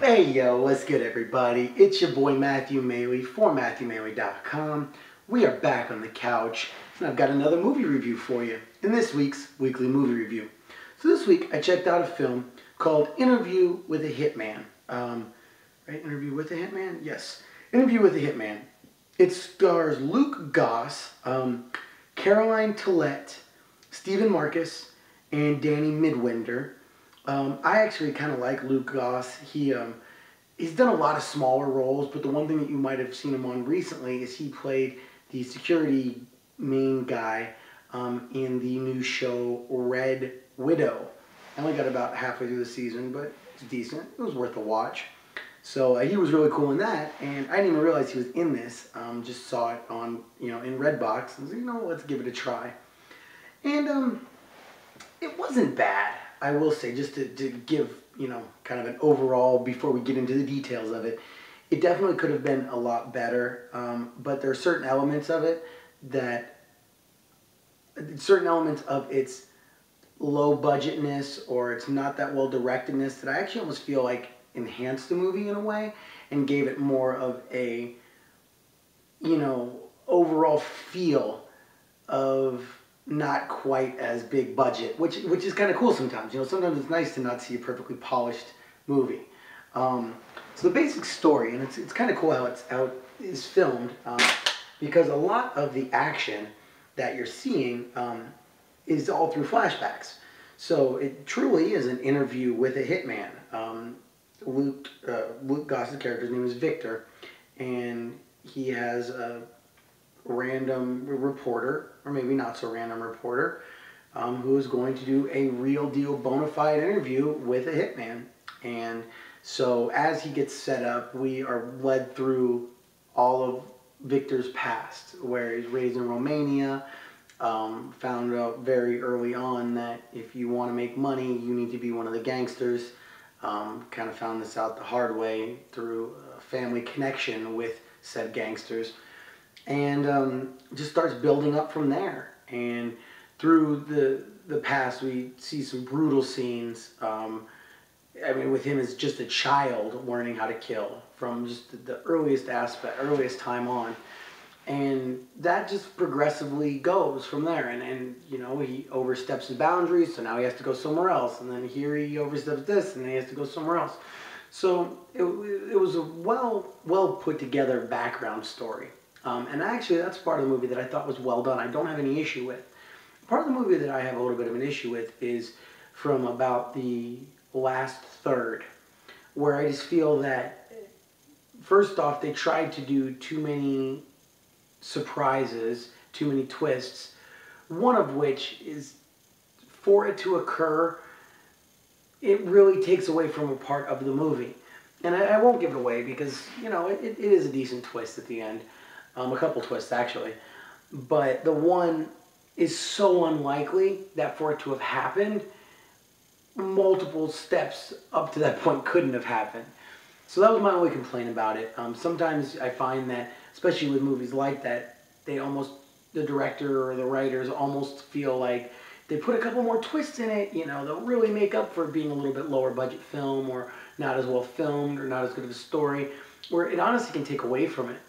Hey yo, what's good everybody? It's your boy Matthew Maley for MatthewMaley.com. We are back on the couch and I've got another movie review for you in this week's weekly movie review. So this week I checked out a film called Interview with a Hitman. Right? Interview with a Hitman? Yes. Interview with a Hitman. It stars Luke Goss, Caroline Tillette, Stephen Marcus, and Danny Midwinder. I actually kind of like Luke Goss. He's done a lot of smaller roles, but the one thing that you might have seen him on recently is he played the security main guy in the new show Red Widow. I only got about halfway through the season, but it's decent. It was worth a watch. So he was really cool in that, and I didn't even realize he was in this. Just saw it on, in Redbox, and was like, let's give it a try. And it wasn't bad, I will say, just to give, kind of an overall, before we get into the details of it. It definitely could have been a lot better, but there are certain elements of it certain elements of its low budgetness or it's not that well directedness that I actually almost feel like enhanced the movie in a way and gave it more of a, overall feel of not quite as big budget, which is kind of cool sometimes. Sometimes it's nice to not see a perfectly polished movie. So the basic story, and it's kind of cool how it is filmed, because a lot of the action that you're seeing is all through flashbacks. So it truly is an interview with a hitman. Luke Goss's character's name is Victor, and he has a random reporter, or maybe not so random reporter, who is going to do a real deal bona fide interview with a hitman. And so as he gets set up, we are led through all of Victor's past, where he's raised in Romania, found out very early on that if you want to make money, you need to be one of the gangsters. Kind of found this out the hard way through a family connection with said gangsters. And just starts building up from there. And through the past, we see some brutal scenes. With him as just a child learning how to kill from just the earliest time on. And that just progressively goes from there. And he oversteps his boundaries, so now he has to go somewhere else. And then here he oversteps this, and then he has to go somewhere else. So it was a well put together background story. And actually, that's part of the movie that I thought was well done. I don't have any issue with. Part of the movie that I have a little bit of an issue with is from about the last third, where I just feel that, first off, they tried to do too many surprises, too many twists, one of which is, for it to occur, it really takes away from a part of the movie. And I won't give it away because, it is a decent twist at the end. A couple twists, actually. But the one is so unlikely that for it to have happened, multiple steps up to that point couldn't have happened. So that was my only complaint about it. Sometimes I find that, especially with movies like that, the director or the writers almost feel like they put a couple more twists in it, they'll really make up for being a little bit lower budget film or not as well filmed or not as good of a story, where it honestly can take away from it.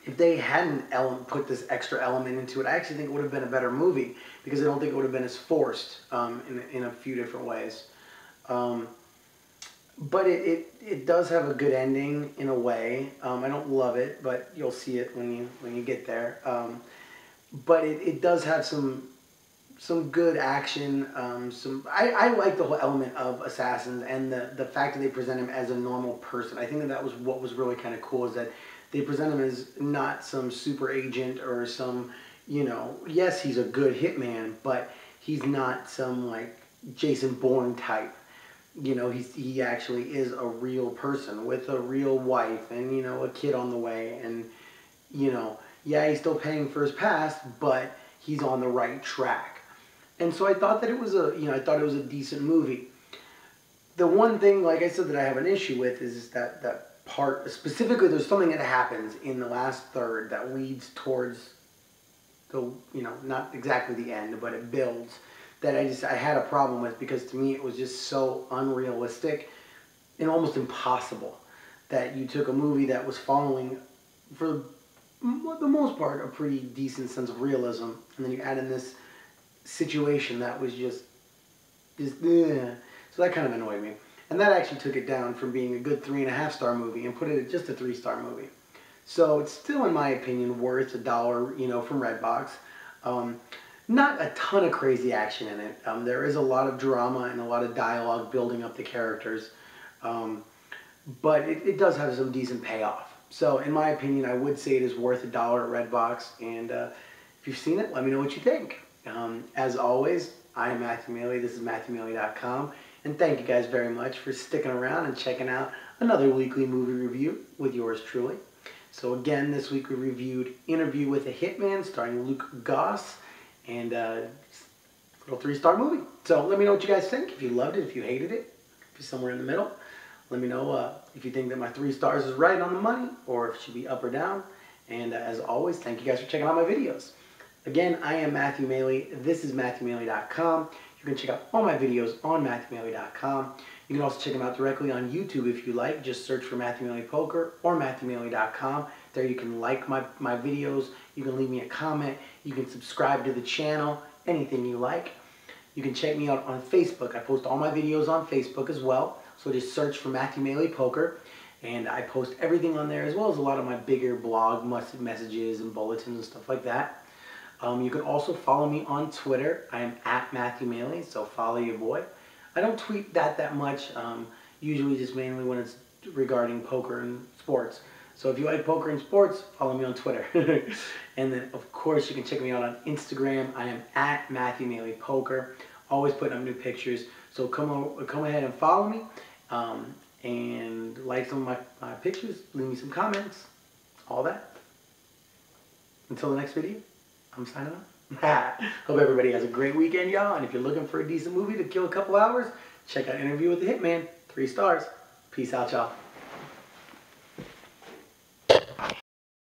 If they hadn't put this extra element into it, I actually think it would have been a better movie because I don't think it would have been as forced in a few different ways. But it does have a good ending in a way. I don't love it, but you'll see it when you get there. But it does have some good action. I like the whole element of assassins and the fact that they present him as a normal person. I think that was what was really kind of cool, is that they present him as not some super agent or some, yes, he's a good hitman, but he's not some like Jason Bourne type. He actually is a real person with a real wife and, a kid on the way. And, yeah, he's still paying for his past, but he's on the right track. And so I thought that it was a decent movie. The one thing, like I said, that I have an issue with is that part, specifically there's something that happens in the last third that leads towards the, not exactly the end, but it builds, that I had a problem with, because to me it was just so unrealistic almost impossible that you took a movie that was following, for the most part, a pretty decent sense of realism, and then you add in this situation that was just so that kind of annoyed me. And that actually took it down from being a good 3.5-star movie and put it at just a 3-star movie. So it's still, in my opinion, worth $1, you know, from Redbox. Not a ton of crazy action in it. There is a lot of drama and a lot of dialogue building up the characters. But it does have some decent payoff. So in my opinion, I would say it is worth $1 at Redbox. And if you've seen it, let me know what you think. As always, I am Matthew Maley. This is MatthewMaley.com. And thank you guys very much for sticking around and checking out another weekly movie review with yours truly. So again, this week we reviewed Interview with a Hitman starring Luke Goss. And little 3-star movie. So let me know what you guys think. If you loved it, if you hated it, if you're somewhere in the middle. Let me know if you think that my 3 stars is right on the money or if it should be up or down. And as always, thank you guys for checking out my videos. Again, I am Matthew Maley. This is MatthewMaley.com. You can check out all my videos on MatthewMaley.com. You can also check them out directly on YouTube if you like. Just search for MatthewMaleyPoker or MatthewMaley.com. There you can like my videos. You can leave me a comment. You can subscribe to the channel. Anything you like. You can check me out on Facebook. I post all my videos on Facebook as well. So just search for Matthew Maley Poker. And I post everything on there as well as a lot of my bigger blog messages and bulletins and stuff like that. You can also follow me on Twitter. I am at Matthew Maley, so follow your boy. I don't tweet that much, usually just mainly when it's regarding poker and sports. So if you like poker and sports, follow me on Twitter. And then, of course, you can check me out on Instagram. I am at Matthew Maley Poker. Always putting up new pictures. So come ahead and follow me and like some of my pictures. Leave me some comments. All that. Until the next video. I'm signing off. Hope everybody has a great weekend, y'all. And if you're looking for a decent movie to kill a couple hours, check out Interview with the Hitman. 3 stars. Peace out, y'all.